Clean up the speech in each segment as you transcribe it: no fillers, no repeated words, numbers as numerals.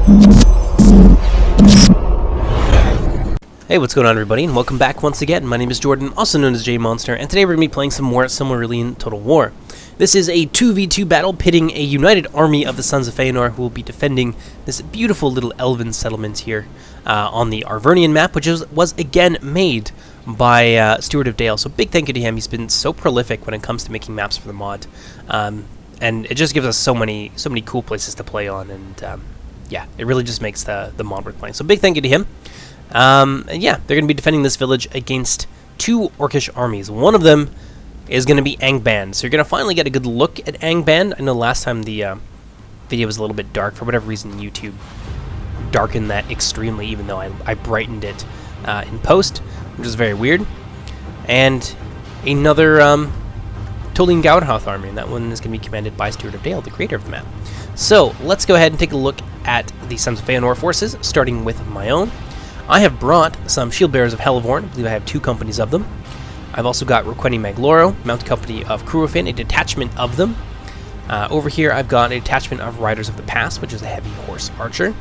Hey, what's going on everybody, and welcome back once again. My name is Jordan, also known as JMonster, and today we're going to be playing some more Silmarillion Total War. This is a 2v2 battle pitting a united army of the Sons of Feanor who will be defending this beautiful little elven settlement here on the Arvernien map, which was again made by Stewart of Dale. So big thank you to him. He's been so prolific when it comes to making maps for the mod, and it just gives us so many cool places to play on, and yeah, it really just makes the mod worth playing. So big thank you to him. And yeah, they're going to be defending this village against two Orcish armies. One of them is going to be Angband. So you're going to finally get a good look at Angband. I know last time the video was a little bit dark. For whatever reason, YouTube darkened that extremely, even though I brightened it in post, which is very weird. And another Tol-in-Gaurhoth army, and that one is going to be commanded by Stewart of Dale, the creator of the map. So let's go ahead and take a look at the Sons of Feanor forces, starting with my own. I have brought some Shield Bearers of Hellevorn. I believe I have 2 companies of them. I've also got Requeni-Magloro, Mounted Company of Curufin, a detachment of them. Over here I've got a detachment of Riders of the Pass, which is a heavy horse archer,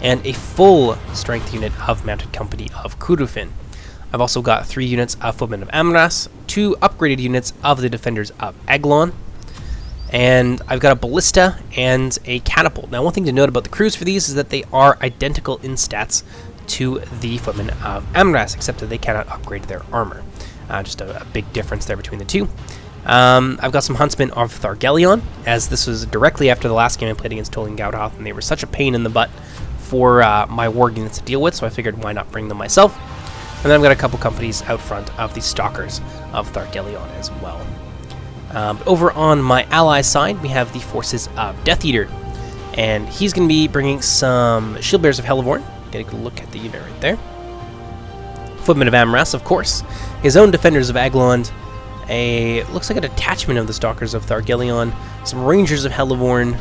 and a full strength unit of Mounted Company of Curufin. I've also got 3 units of Footmen of Amras, 2 upgraded units of the Defenders of Aglon, and I've got a ballista and a catapult. Now, one thing to note about the crews for these is that they are identical in stats to the Footmen of Amras, except that they cannot upgrade their armor. Just a big difference there between the two. I've got some Huntsmen of Thargelion, as this was directly after the last game I played against Tol-in-Gaurhoth, and they were such a pain in the butt for my war units to deal with, so I figured why not bring them myself. And then I've got a couple companies out front of the Stalkers of Thargelion as well. Over on my ally side, we have the forces of Death Eater, and he's going to be bringing some Shield Bearers of Hellevorn. Get a good look at the unit right there. Footmen of Amras, of course. His own Defenders of Aglon. Looks like a detachment of the Stalkers of Thargelion. Some Rangers of Hellevorn.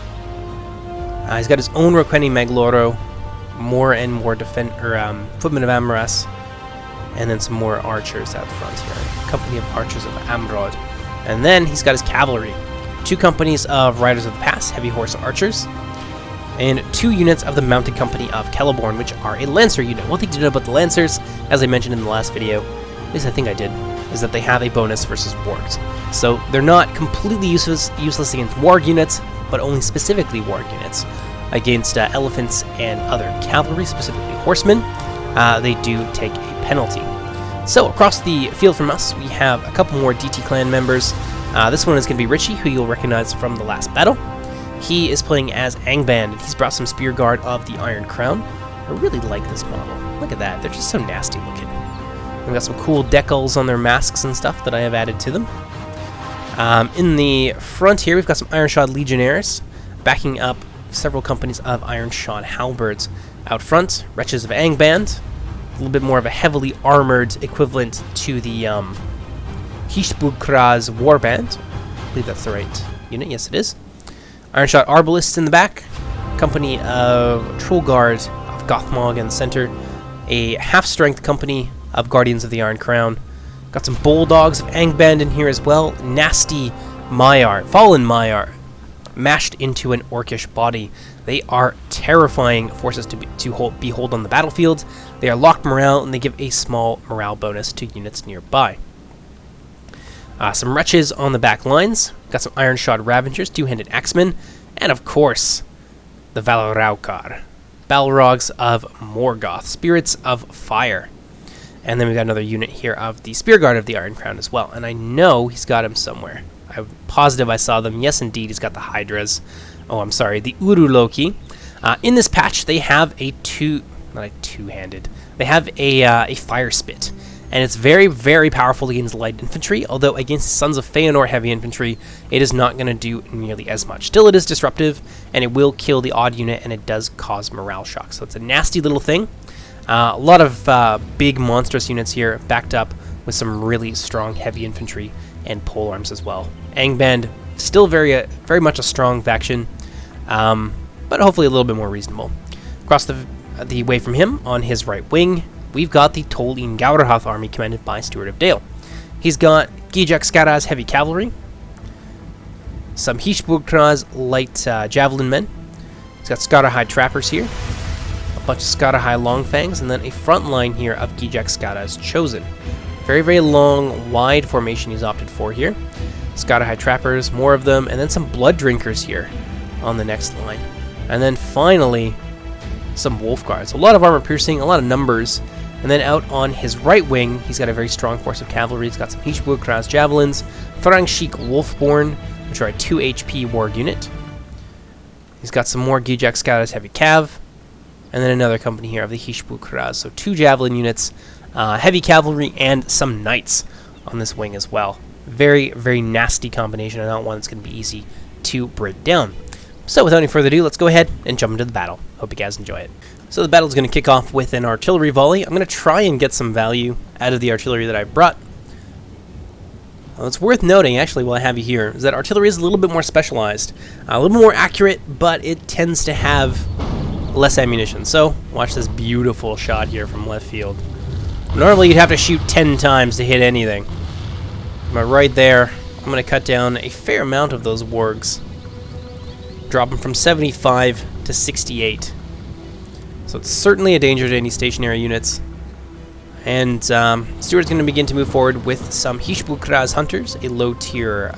He's got his own Requeni-Magloro. More and more Footmen of Amras. And then some more archers out front here. Company of Archers of Amrod. And then he's got his cavalry. 2 companies of Riders of the Pass, heavy horse archers, and 2 units of the Mounted Company of Celeborn, which are a Lancer unit. One thing to know about the Lancers, as I mentioned in the last video, at least I think I did, is that they have a bonus versus wargs. So they're not completely useless against warg units, but only specifically warg units. Against elephants and other cavalry, specifically horsemen, they do take a penalty. So across the field from us, we have a couple more DT clan members. This one is going to be Richie, who you'll recognize from the last battle. He is playing as Angband, and he's brought some Spear Guard of the Iron Crown. I really like this model. Look at that. They're just so nasty looking. We've got some cool decals on their masks and stuff that I have added to them. In the front here, we've got some Ironshod Legionnaires backing up several companies of Ironshod Halberds. Out front, Wretches of Angband, a little bit more of a heavily armored equivalent to the Hishbugkraz Warband. I believe that's the right unit. Yes, it is. Ironshot Arbalists in the back, company of Troll Guard of Gothmog in the center, a half-strength company of Guardians of the Iron Crown. Got some Bulldogs of Angband in here as well. Nasty Maiar, Fallen Maiar, mashed into an Orcish body. They are terrifying forces to behold on the battlefield. They are locked morale, and they give a small morale bonus to units nearby. Some Wretches on the back lines. Got some Ironshod Ravengers, 2-handed Axemen, and of course, the Valraukar, Balrogs of Morgoth, Spirits of Fire. And then we've got another unit here of the Spear Guard of the Iron Crown as well. And I know he's got him somewhere. I'm positive I saw them. Yes, indeed, he's got the Hydras. Oh, I'm sorry, the Uruloki. In this patch, they have a two-handed. They have a Fire Spit. And it's very, very powerful against light infantry, although against Sons of Feanor heavy infantry, it is not going to do nearly as much. Still, it is disruptive, and it will kill the odd unit, and it does cause morale shock. So it's a nasty little thing. A lot of big, monstrous units here, backed up with some really strong heavy infantry and polearms as well. Angband, still very much a strong faction, but hopefully a little bit more reasonable. Across the way from him, on his right wing, we've got the Tol-in-Gaurhoth army commanded by Stewart of Dale. He's got Gijak Skaraz heavy cavalry, some Hishbugkraz light javelin men. He's got Scarahide trappers here, a bunch of Skadahai Longfangs, and then a front line here of Gijak Skada's Chosen. Very, very long, wide formation he's opted for here. Skadahai Trappers, more of them, and then some Blood Drinkers here on the next line. And then finally, some Wolf Guards. A lot of armor piercing, a lot of numbers. And then out on his right wing, he's got a very strong force of cavalry. He's got some Hishbukraz Javelins, Thrangshik Wolfborn, which are a 2 HP warg unit. He's got some more Gijak Skada's Heavy Cav, and then another company here of the Hishbukraz. So 2 Javelin units, heavy cavalry, and some knights on this wing as well. Very, very nasty combination, and not one that's going to be easy to break down. So without any further ado, let's go ahead and jump into the battle. Hope you guys enjoy it. So the battle's going to kick off with an artillery volley. I'm going to try and get some value out of the artillery that I brought. It's worth noting, actually, while I have you here, is that artillery is a little bit more specialized, a little more accurate, but it tends to have less ammunition. So watch this beautiful shot here from left field. Normally you'd have to shoot 10 times to hit anything, but right there, I'm going to cut down a fair amount of those wargs. Drop them from 75 to 68. So it's certainly a danger to any stationary units. And Stuart's going to begin to move forward with some Hishbukraz Hunters, a low-tier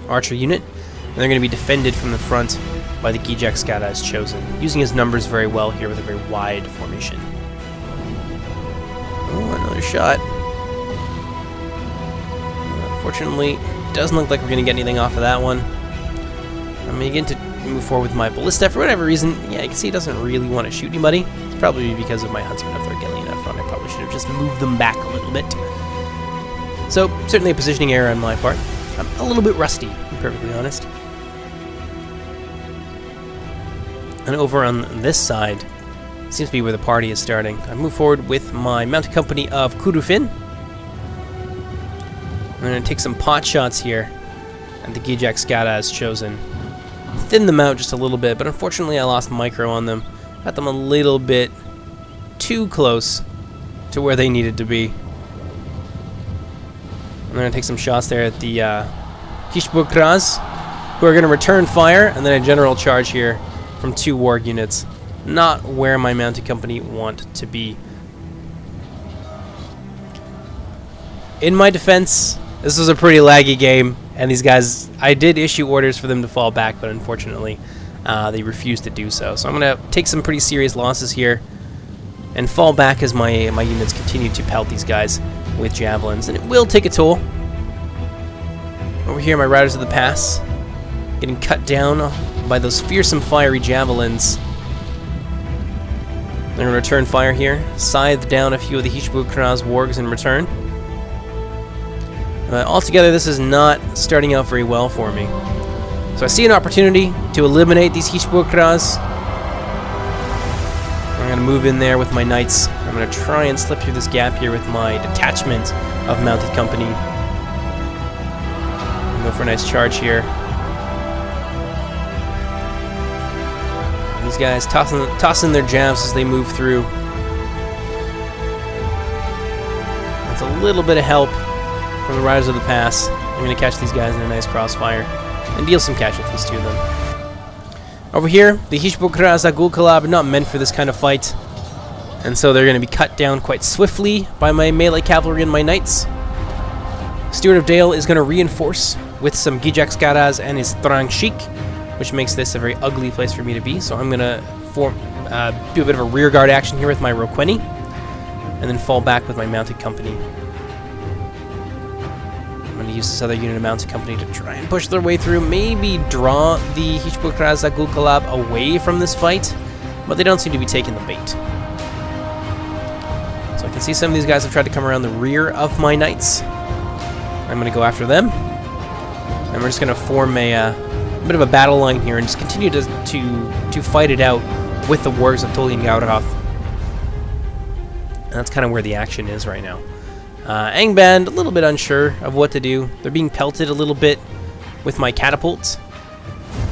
archer unit. And they're going to be defended from the front by the Gijak Skada's Chosen, using his numbers very well here with a very wide formation. Oh, another shot. Unfortunately, doesn't look like we're going to get anything off of that one. I'm going to move forward with my ballista. For whatever reason, yeah, you can see he doesn't really want to shoot anybody. It's probably because of my huntsman up there getting up front. I probably should have just moved them back a little bit. So, certainly a positioning error on my part. I'm a little bit rusty, to be perfectly honest. And over on this side, seems to be where the party is starting. I move forward with my mounted company of Kurufin. I'm going to take some pot shots here at the Gijak Skada's Chosen. Thin them out just a little bit, but unfortunately I lost micro on them. Got them a little bit too close to where they needed to be. I'm going to take some shots there at the Hishbukraz, who are going to return fire, and then a general charge here from 2 warg units. Not where my mounted company want to be. In my defense, this was a pretty laggy game, and these guys, I did issue orders for them to fall back, but unfortunately they refused to do so. So I'm going to take some pretty serious losses here and fall back as my units continue to pelt these guys with javelins, and it will take a toll. Over here, my Riders of the Pass getting cut down by those fearsome fiery javelins. They're going to return fire here, scythe down a few of the Hishbukraz wargs in return. Altogether, this is not starting out very well for me. So I see an opportunity to eliminate these Hishbukraz. I'm going to move in there with my knights. I'm going to try and slip through this gap here with my detachment of mounted company. Go for a nice charge here. These guys tossing their jabs as they move through. That's a little bit of help from the Riders of the Pass. I'm going to catch these guys in a nice crossfire and deal some casualties to them. Over here, the Hishbukraz Agulkalab are not meant for this kind of fight, and so they're going to be cut down quite swiftly by my melee cavalry and my knights. Steward of Dale is going to reinforce with some Gijak Skadas and his Thrangshik, which makes this a very ugly place for me to be. So I'm going to do a bit of a rearguard action here with my Roqueni, and then fall back with my mounted company. I'm going to use this other unit of mounted company to try and push their way through, maybe draw the Hishbukraz Agulkalab away from this fight, but they don't seem to be taking the bait. So I can see some of these guys have tried to come around the rear of my knights. I'm going to go after them, and we're just going to form a bit of a battle line here and just continue to fight it out with the wargs of Tol-in-Gaurhoth. And that's kind of where the action is right now. Angband, a little bit unsure of what to do. They're being pelted a little bit with my catapults.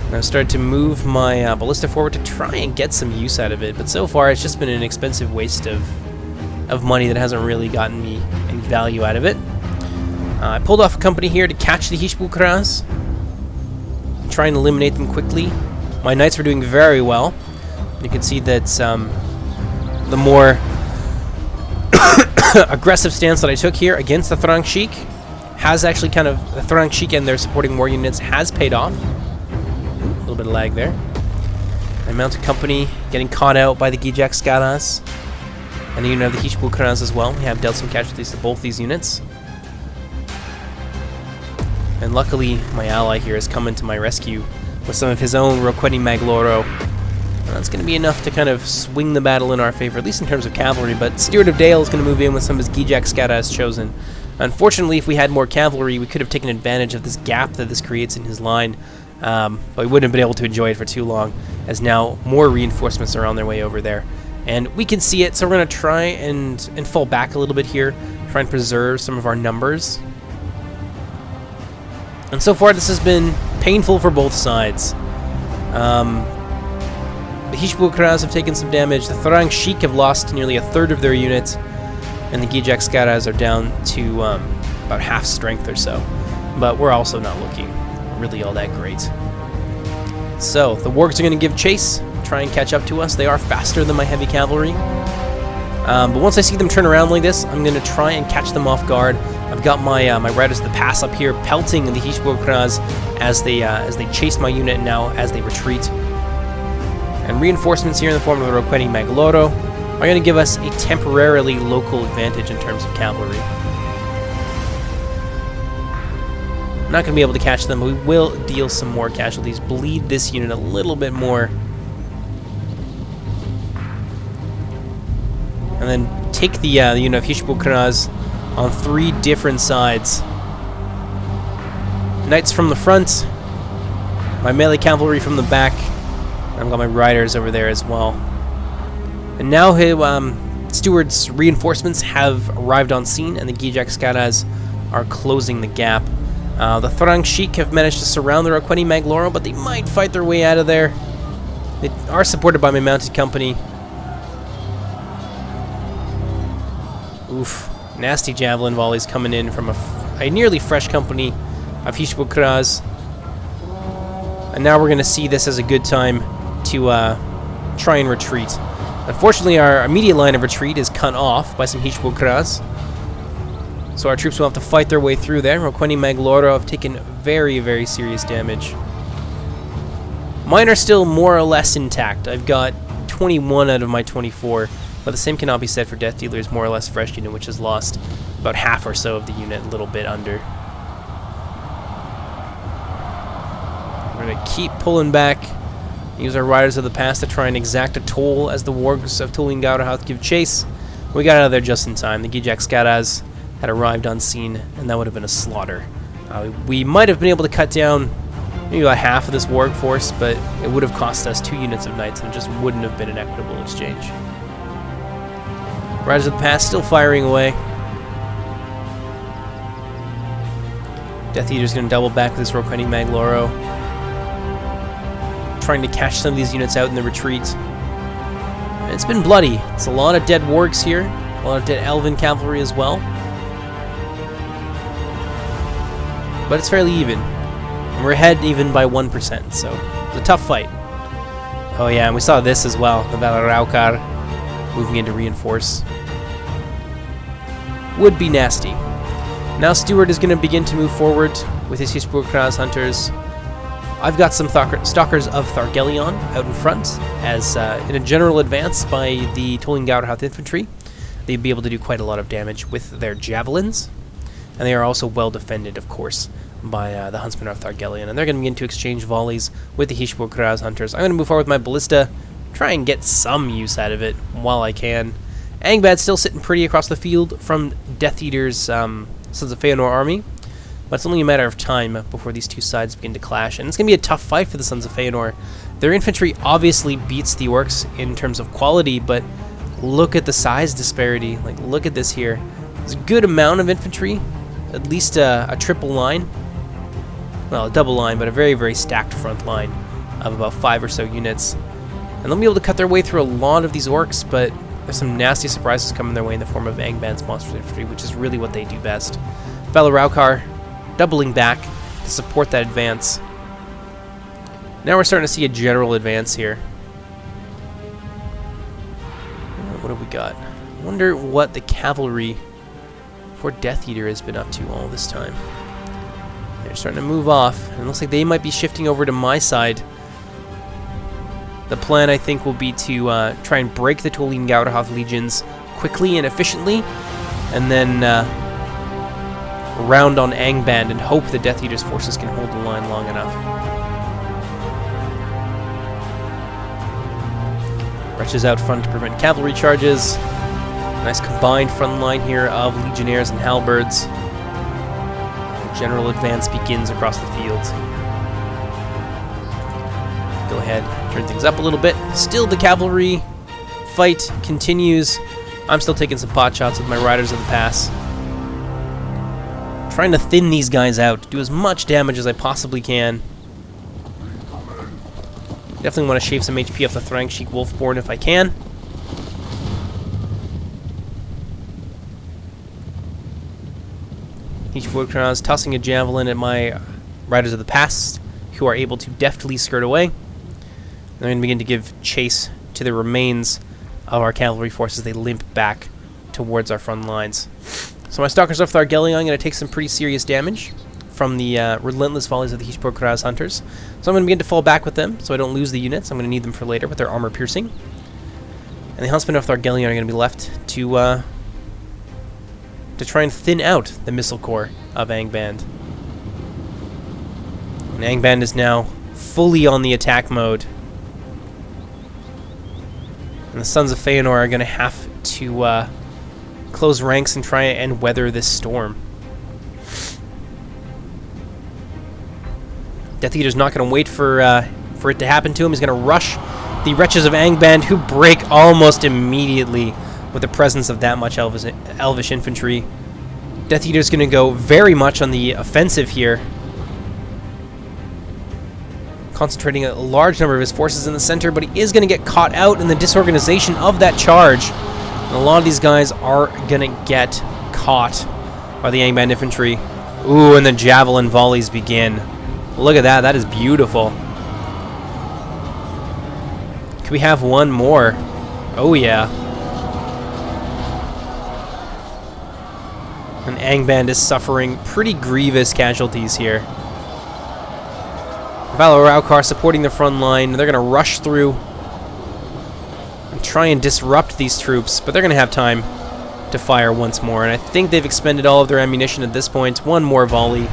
And I've started to move my ballista forward to try and get some use out of it, but so far it's just been an expensive waste of money that hasn't really gotten me any value out of it. I pulled off a company here to catch the Hishbukraz, try and eliminate them quickly. My knights were doing very well, You can see that the more aggressive stance that I took here against the Thrang Sheik has actually kind of, the Thrang Sheik and their supporting war units has paid off. A little bit of lag there. My mounted company getting caught out by the Gijak Skadas. And the unit of the Hishbul-Kras as well. We have dealt some casualties to both these units. And luckily, my ally here has come into my rescue with some of his own Roquetti Magloro. That's going to be enough to kind of swing the battle in our favor, at least in terms of cavalry, but Stewart of Dale is going to move in with some of his Gijak Skadas chosen. Unfortunately, if we had more cavalry, we could have taken advantage of this gap that this creates in his line, but we wouldn't have been able to enjoy it for too long, as now more reinforcements are on their way over there. And we can see it, so we're going to try and fall back a little bit here, try and preserve some of our numbers. And so far, this has been painful for both sides. The Hishbul-Kras have taken some damage, the Thrang Sheik have lost nearly a third of their unit, and the Gijak Skadas are down to about half strength or so. But we're also not looking really all that great. So, the Wargs are going to give chase, try and catch up to us. They are faster than my heavy cavalry. But once I see them turn around like this, I'm going to try and catch them off guard. I've got my my Riders of the Pass up here, pelting the Hishbul-Kras as they chase my unit now as they retreat. And reinforcements here in the form of the Roquetti Magloro are going to give us a temporarily local advantage in terms of cavalry. I'm not going to be able to catch them, but we will deal some more casualties, bleed this unit a little bit more, and then take the unit of Hishbul-Kras on 3 different sides. Knights from the front, my melee cavalry from the back. I've got my riders over there as well. And now Stewart's reinforcements have arrived on scene, and the Gijak Skadas are closing the gap. The Thrang Sheik have managed to surround the Roquetti Magloro, but they might fight their way out of there. They are supported by my mounted company. Oof. Nasty javelin volleys coming in from a nearly fresh company of Hishbul-Kras. And now we're going to see this as a good time to try and retreat. Unfortunately, our immediate line of retreat is cut off by some Hishbul-Kras, so our troops will have to fight their way through there. Roquetti Magloro have taken very, very serious damage. Mine are still more or less intact. I've got 21 out of my 24, but the same cannot be said for Death Dealer's more or less fresh unit, which has lost about half or so of the unit, a little bit under. We're going to keep pulling back. Use our Riders of the Past to try and exact a toll as the Wargs of Tol-in-Gaurhoth give chase. We got out of there just in time. The Gijak Skadas had arrived on scene, and that would have been a slaughter. We might have been able to cut down maybe about half of this Warg force, but it would have cost us 2 units of knights, and it just wouldn't have been an equitable exchange. Riders of the Past still firing away. Death Eater's going to double back with this Roquetti Magloro, trying to catch some of these units out in the retreat. And it's been bloody. It's a lot of dead Wargs here, a lot of dead Elven cavalry as well. But it's fairly even. And we're ahead even by 1%, so it's a tough fight. Oh yeah, and we saw this as well, the Valaraukar moving in to reinforce. Would be nasty. Now Stewart is going to begin to move forward with his Hishbul-Kras hunters. I've got some Stalkers of Thargelion out in front, as in a general advance by the Tol-in-Gaurhoth infantry. They'd be able to do quite a lot of damage with their javelins, and they are also well defended, of course, by the Huntsmen of Thargelion, and they're going to begin to exchange volleys with the Hishbul-Kras hunters. I'm going to move forward with my ballista, try and get some use out of it while I can. Angbad's still sitting pretty across the field from Death Eater's Sons of Feanor army, but it's only a matter of time before these two sides begin to clash, and it's going to be a tough fight for the Sons of Feanor. Their infantry obviously beats the Orcs in terms of quality, but look at the size disparity. Like, look at this here. There's a good amount of infantry, at least a triple line. Well, a double line, but a very, very stacked front line of about 5 or so units. And they'll be able to cut their way through a lot of these Orcs, but there's some nasty surprises coming their way in the form of Angband's monster infantry, which is really what they do best. Valaraukar doubling back to support that advance. Now we're starting to see a general advance here. what have we got? I wonder what the cavalry for Death Eater has been up to all this time. They're starting to move off, and it looks like they might be shifting over to my side. The plan, I think, will be to try and break the Tol-in-Gaurhoth legions quickly and efficiently, and then round on Angband and hope the Death Eater's forces can hold the line long enough. Wretches out front to prevent cavalry charges. Nice combined front line here of legionnaires and halberds. General advance begins across the field. Go ahead, turn things up a little bit. Still the cavalry fight continues. I'm still taking some pot shots with my Riders of the Pass. Trying to thin these guys out, do as much damage as I possibly can. Definitely want to shave some HP off the Thrangsheik Wolfborn if I can. Each Vorkraz tossing a javelin at my Riders of the Pass, who are able to deftly skirt away. They're going to begin to give chase to the remains of our cavalry forces as they limp back towards our front lines. So my Stalkers of Thargelion are going to take some pretty serious damage from the relentless volleys of the Hishpokraz hunters. So I'm going to begin to fall back with them so I don't lose the units. I'm going to need them for later with their armor piercing. And the Huntsmen of Thargelion are going to be left to try and thin out the missile corps of Angband. And Angband is now fully on the attack mode. And the Sons of Feanor are going to have to close ranks and try and weather this storm. Death Eater's not going to wait for it to happen to him. He's going to rush the Wretches of Angband, who break almost immediately with the presence of that much elvish infantry. Death Eater's going to go very much on the offensive here, concentrating a large number of his forces in the center, but he is going to get caught out in the disorganization of that charge. And a lot of these guys are going to get caught by the Angband infantry. Ooh, and the javelin volleys begin. Look at that. That is beautiful. Can we have one more? Oh, yeah. And Angband is suffering pretty grievous casualties here. Valar Raukar supporting the front line. They're going to rush through and try and disrupt these troops, but they're going to have time to fire once more. And I think they've expended all of their ammunition at this point. One more volley.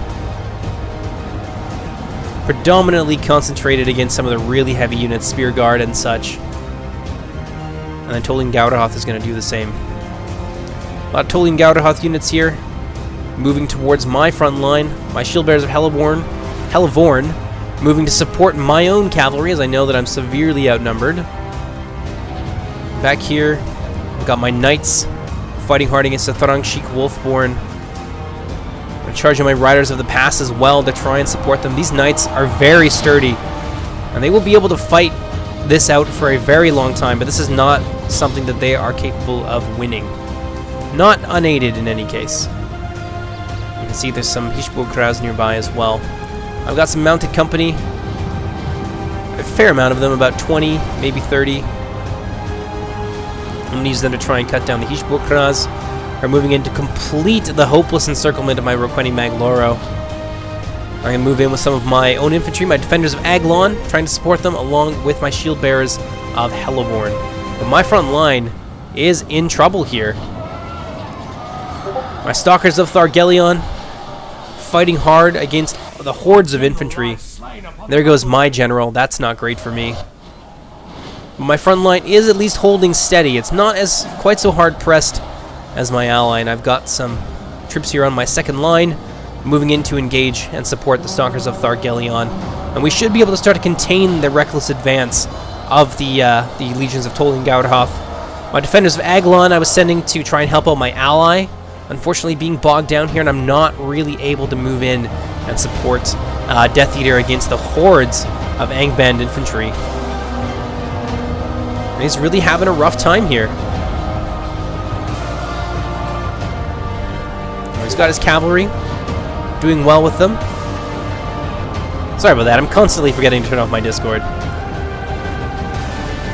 Predominantly concentrated against some of the really heavy units, Spear Guard and such. And then Tol-in-Gaurhoth is going to do the same. A lot of Tol-in-Gaurhoth units here, moving towards my front line. My Shield Bearers of Helivorn, moving to support my own cavalry, as I know that I'm severely outnumbered. Back here, I've got my Knights fighting hard against the Thrangsheik Wolfborn. I'm charging my Riders of the Pass as well to try and support them. These Knights are very sturdy, and they will be able to fight this out for a very long time, but this is not something that they are capable of winning. Not unaided in any case. You can see there's some Hishpokraz nearby as well. I've got some mounted company. A fair amount of them, about 20, maybe 30. I'm going to use them to try and cut down the Hishpokraz. Are moving in to complete the hopeless encirclement of my Roqueni Magloro. I'm going to move in with some of my own infantry, my Defenders of Aglon, trying to support them along with my Shield Bearers of Helivorn. But my front line is in trouble here. My Stalkers of Thargelion fighting hard against the hordes of infantry. There goes my general. That's not great for me. But my front line is at least holding steady. It's not as quite so hard pressed as my ally, and I've got some troops here on my second line moving in to engage and support the Stalkers of Thargelion. And we should be able to start to contain the reckless advance of the legions of Tol-in-Gaurhoth. My Defenders of Aglon I was sending to try and help out my ally, unfortunately being bogged down here, and I'm not really able to move in and support Death Eater against the hordes of Angband infantry. And he's really having a rough time here. He's got his cavalry, doing well with them. Sorry about that, I'm constantly forgetting to turn off my Discord.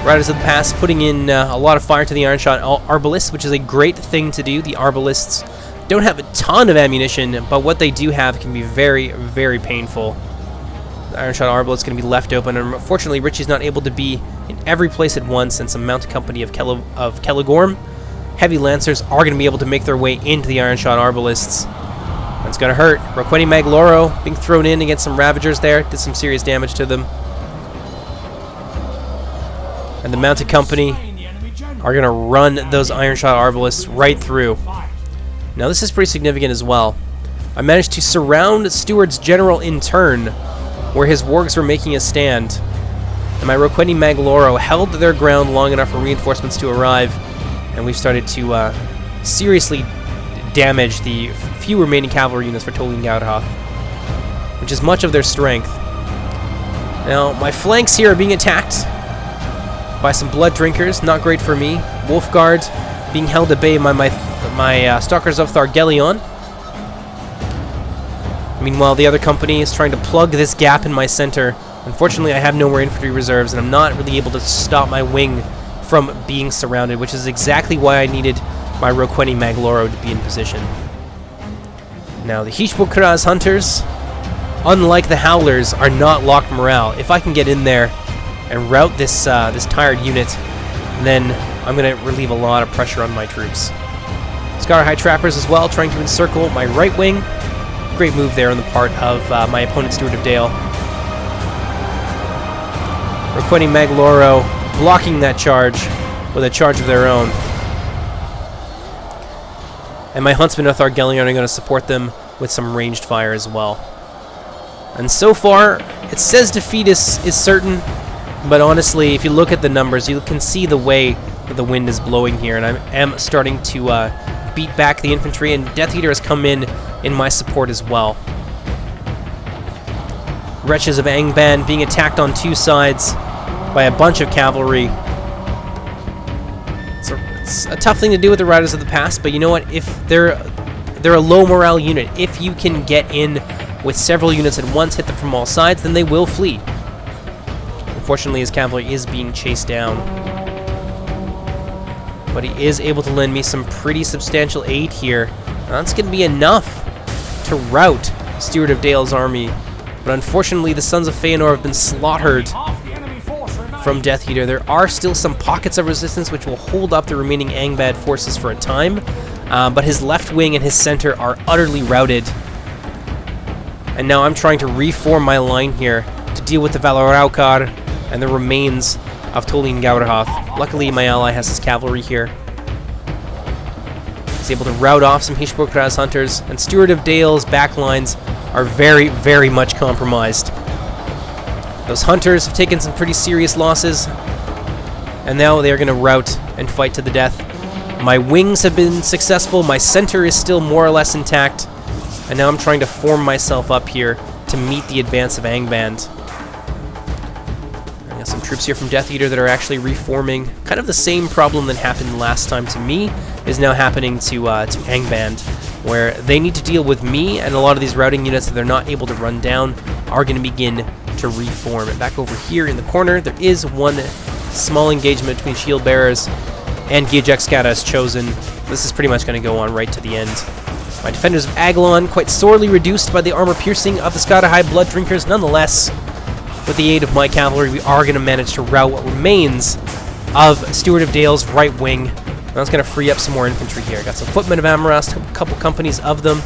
Riders of the Pass putting in a lot of fire to the Iron Shot Arbalists, which is a great thing to do. The Arbalists don't have a ton of ammunition, but what they do have can be very, very painful. The Iron Shot Arbalist is going to be left open, and unfortunately Richie's not able to be in every place at once, and some mounted company of Celegorm. Heavy Lancers are going to be able to make their way into the Iron Shot Arbalists. That's going to hurt. Roqueni Magloro being thrown in against some Ravagers there, did some serious damage to them. And the mounted company are going to run those Iron Shot Arbalists right through. Now this is pretty significant as well. I managed to surround Stuart's general in turn, where his wargs were making a stand. And my Roqueni Magloro held their ground long enough for reinforcements to arrive, and we've started to seriously damage the few remaining cavalry units for Tol-in-Gaurhoth, which is much of their strength. Now, my flanks here are being attacked by some Blood Drinkers, not great for me. Wolfguard being held at bay by my Stalkers of Thargelion. Meanwhile, the other company is trying to plug this gap in my center. Unfortunately, I have no more infantry reserves, and I'm not really able to stop my wing from being surrounded, which is exactly why I needed my Roqueni Magloro to be in position. Now, the Hishbokraz Hunters, unlike the Howlers, are not locked morale. If I can get in there and rout this this tired unit, then I'm going to relieve a lot of pressure on my troops. Scar High Trappers as well, trying to encircle my right wing. Great move there on the part of my opponent, Steward of Dale. Roqueni Magloro blocking that charge with a charge of their own. And my Huntsmen of Thargelion are going to support them with some ranged fire as well. And so far, it says defeat is certain, but honestly, if you look at the numbers, you can see the way that the wind is blowing here, and I am starting to beat back the infantry, and Death Eater has come in my support as well. Wretches of Angband being attacked on two sides by a bunch of cavalry. It's a tough thing to do with the Riders of the Past, but you know what? If they're a low morale unit, if you can get in with several units at once, hit them from all sides, then they will flee. Unfortunately, his cavalry is being chased down, but he is able to lend me some pretty substantial aid here. That's going to be enough to rout Steward of Dale's army, but unfortunately the Sons of Feanor have been slaughtered from Death Eater. There are still some pockets of resistance which will hold up the remaining Angband forces for a time, but his left wing and his center are utterly routed. And now I'm trying to reform my line here to deal with the Valaraukar and the remains of Tol-in-Gaurhoth. Luckily, my ally has his cavalry here. He's able to rout off some Hishbokraz Hunters, and Steward of Dale's backlines are very, very much compromised. Those Hunters have taken some pretty serious losses, and now they are going to rout and fight to the death. My wings have been successful, my center is still more or less intact, and now I'm trying to form myself up here to meet the advance of Angband. I got some troops here from Death Eater that are actually reforming. Kind of the same problem that happened last time to me is now happening to Angband, where they need to deal with me, and a lot of these routing units that they're not able to run down are going to begin to reform. And back over here in the corner, there is one small engagement between shield bearers and Giajek is chosen. This is pretty much going to go on right to the end. My defenders of Aglon quite sorely reduced by the armor piercing of the Skada High Blood Drinkers. Nonetheless, with the aid of my cavalry, we are going to manage to rout what remains of Steward of Dale's right wing. That's going to free up some more infantry here. Got some Footmen of Amorast, a couple companies of them,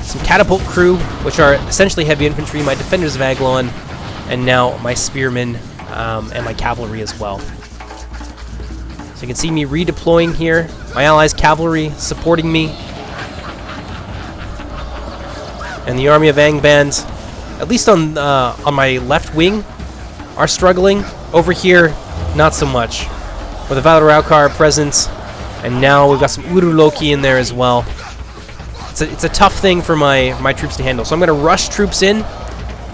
some Catapult Crew, which are essentially heavy infantry, my defenders of Aglon, and now my Spearmen and my cavalry as well. So you can see me redeploying here. My allies' cavalry supporting me. And the army of Angband, at least on my left wing, are struggling. Over here, not so much. With the Valaraukar present, and now we've got some Uruloki in there as well. It's a tough thing for my troops to handle. So I'm going to rush troops in,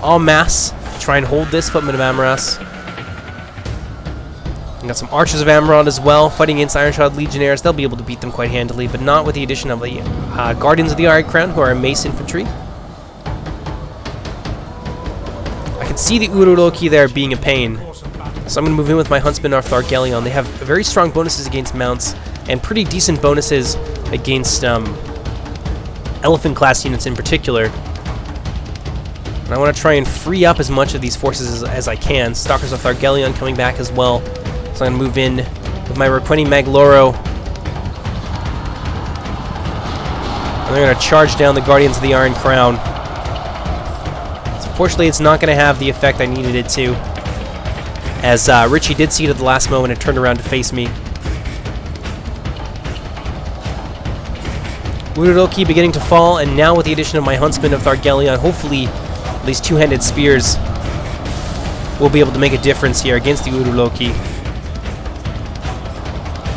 en masse, to try and hold this Footman of Amorast. We've got some Archers of Amarant as well, fighting against Ironshod Legionnaires. They'll be able to beat them quite handily, but not with the addition of the Guardians of the Iron Crown, who are mace infantry. I can see the Uruloki there being a pain. So I'm going to move in with my Huntsman of Thargelion. They have very strong bonuses against mounts, and pretty decent bonuses against elephant class units in particular. And I want to try and free up as much of these forces as I can. Stalkers of Thargelion coming back as well. So I'm going to move in with my Roqueni Magloro. And they're going to charge down the Guardians of the Iron Crown. Unfortunately, it's not going to have the effect I needed it to, as Richie did see it at the last moment and turned around to face me. Ururoki beginning to fall, and now with the addition of my Huntsman of Thargelion, hopefully these two-handed spears will be able to make a difference here against the Ururoki.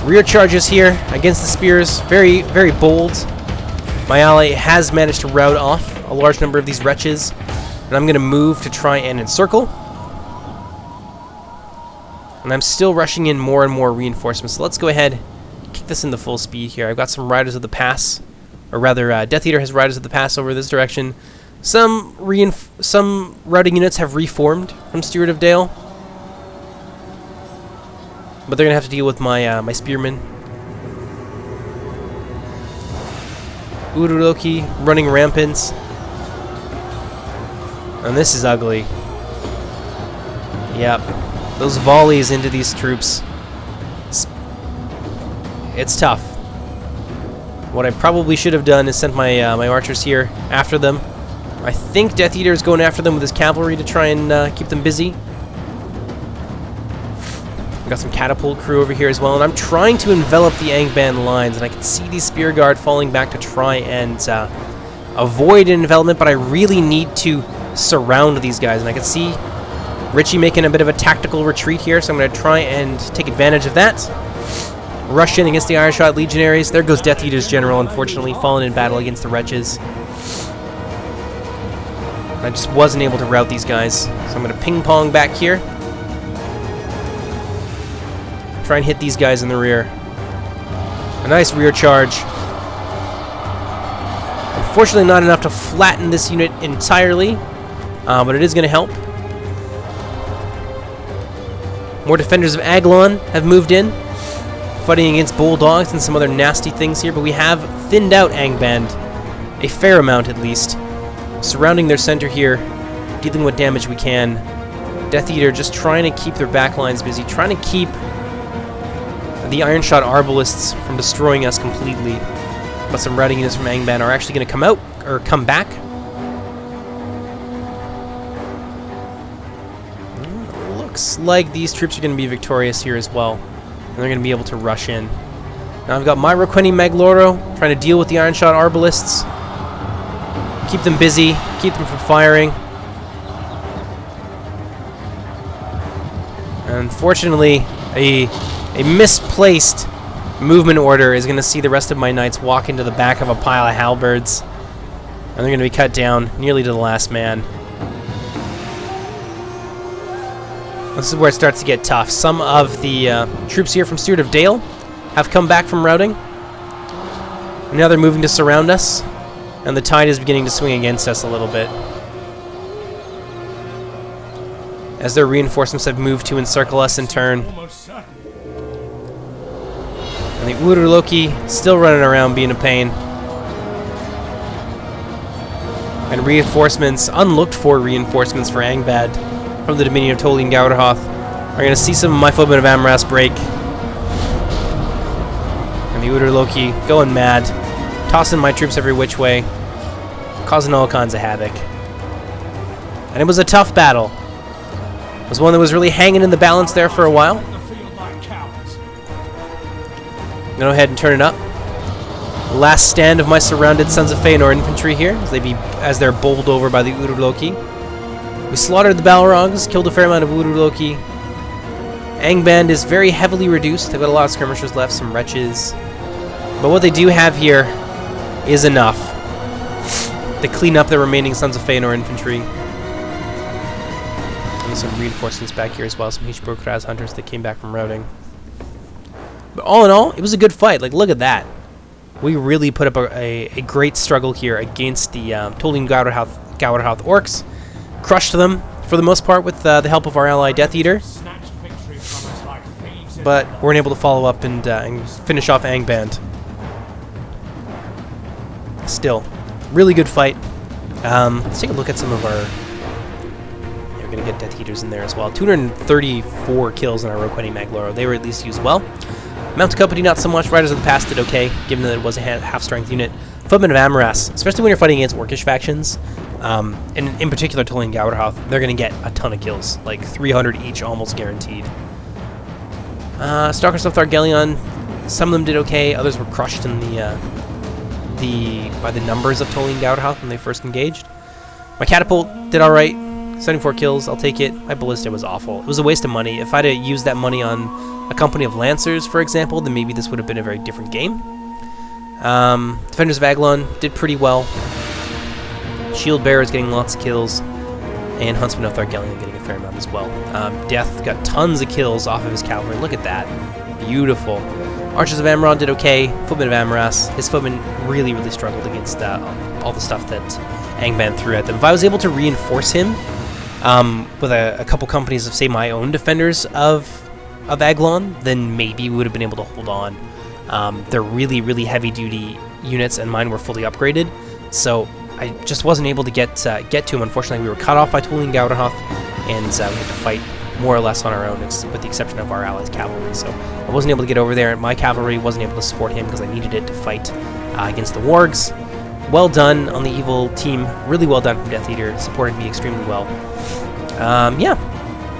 Rear charges here against the spears, very, very bold. My ally has managed to rout off a large number of these wretches, and I'm going to move to try and encircle. And I'm still rushing in more and more reinforcements, so let's go ahead and kick this into full speed here. I've got some Riders of the Pass, or rather, Death Eater has Riders of the Pass over this direction. Some routing units have reformed from Steward of Dale, but they're going to have to deal with my my Spearmen. Ururoki running rampant. And this is ugly. Yep. Those volleys into these troops. It's tough. What I probably should have done is sent my my archers here after them. I think Death Eater is going after them with his cavalry to try and keep them busy. I've got some catapult crew over here as well, and I'm trying to envelop the Angband lines, and I can see the Spear Guard falling back to try and avoid an envelopment, but I really need to surround these guys, and I can see Richie making a bit of a tactical retreat here, so I'm going to try and take advantage of that. Rush in against the Iron Shot Legionaries. There goes Death Eater's general, unfortunately, fallen in battle against the wretches. I just wasn't able to rout these guys, so I'm going to ping-pong back here. Try and hit these guys in the rear. A nice rear charge. Unfortunately, not enough to flatten this unit entirely, but it is going to help. More defenders of Aglon have moved in, fighting against bulldogs and some other nasty things here, but we have thinned out Angband, a fair amount at least, surrounding their center here, dealing what damage we can. Death Eater just trying to keep their backlines busy, trying to keep the Iron Shot Arbalists from destroying us completely. But some routing units from Angband are actually going to come out, or come back. Looks like these troops are going to be victorious here as well. And they're going to be able to rush in. Now I've got my Roqueni Magloro trying to deal with the Iron Shot Arbalists. Keep them busy, keep them from firing. Unfortunately, a misplaced movement order is going to see the rest of my knights walk into the back of a pile of halberds, and they're going to be cut down nearly to the last man. This is where it starts to get tough. Some of the troops here from Steward of Dale have come back from routing. And now they're moving to surround us, and the tide is beginning to swing against us a little bit, as their reinforcements have moved to encircle us in turn. And the Ururoki still running around being a pain. And reinforcements, unlooked for reinforcements for Angband from the Dominion of Tol-in-Gaurhoth, are going to see some of my footmen of Amras break. And the Ururoki going mad, tossing my troops every which way, causing all kinds of havoc. And it was a tough battle. It was one that was really hanging in the balance there for a while. Go ahead and turn it up. Last stand of my surrounded Sons of Feanor infantry here, as they're bowled over by the Ururoki. We slaughtered the Balrogs, killed a fair amount of Ururoki. Angband is very heavily reduced. They've got a lot of skirmishers left, some wretches. But what they do have here is enough to clean up the remaining Sons of Feanor infantry. And some reinforcements back here as well, some Hishbro-Kraz hunters that came back from routing. But all in all, it was a good fight. Like, look at that. We really put up a great struggle here against the Tol-in-Gaurhoth Orcs. Crushed them, for the most part, with the help of our ally Death Eater. but weren't able to follow up and finish off Angband. Still, really good fight. Let's take a look at some of our... Yeah, we're going to get Death Eaters in there as well. 234 kills in our Rogue Queen Magloro. They were at least used well. Mounted Company, not so much. Riders of the Past did okay, given that it was a half-strength unit. Footmen of Amaras, especially when you're fighting against Orcish factions, and in particular Tol-in-Gaurhoth, they're going to get a ton of kills, like 300 each, almost guaranteed. Stalkers of Thargelion, some of them did okay, others were crushed in by the numbers of Tol-in-Gaurhoth when they first engaged. My Catapult did alright, 74 kills, I'll take it. My Ballista was awful. It was a waste of money. If I'd have used that money on a company of Lancers, for example, then maybe this would have been a very different game. Defenders of Aglon did pretty well. Shield Bearers getting lots of kills, and Huntsman of Thargelion getting a fair amount as well. Death got tons of kills off of his cavalry. Look at that. Beautiful. Archers of Amron did okay. Footmen of Amaras. His footmen really, really struggled against all the stuff that Angband threw at them. If I was able to reinforce him with a couple companies of, say, my own defenders of Aglon, then maybe we would have been able to hold on. They're really, really heavy-duty units, and mine were fully upgraded, so I just wasn't able to get to him. Unfortunately, we were cut off by Tol-in-Gaurhoth, and we had to fight more or less on our own, with the exception of our allies' cavalry. So I wasn't able to get over there. My cavalry wasn't able to support him because I needed it to fight against the wargs. Well done on the evil team. Really well done from Death Eater. Supported me extremely well. Yeah,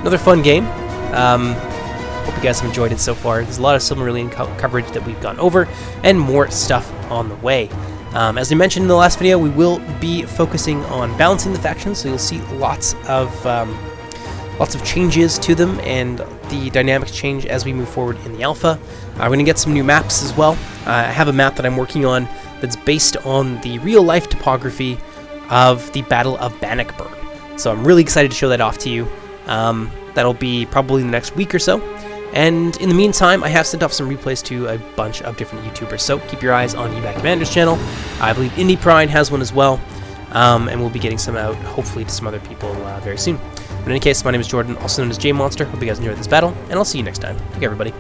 another fun game. Hope you guys have enjoyed it so far. There's a lot of Silmarillion coverage that we've gone over, and more stuff on the way. As I mentioned in the last video, we will be focusing on balancing the factions, so you'll see lots of changes to them, and the dynamics change as we move forward in the alpha. We're going to get some new maps as well. I have a map that I'm working on that's based on the real-life topography of the Battle of Bannockburn. So I'm really excited to show that off to you. That'll be probably in the next week or so. And in the meantime, I have sent off some replays to a bunch of different YouTubers, so keep your eyes on eBay Commander's channel. I believe Indie Pride has one as well, and we'll be getting some out, hopefully, to some other people very soon. But in any case, my name is Jordan, also known as JMonster. Hope you guys enjoyed this battle, and I'll see you next time. Okay, everybody.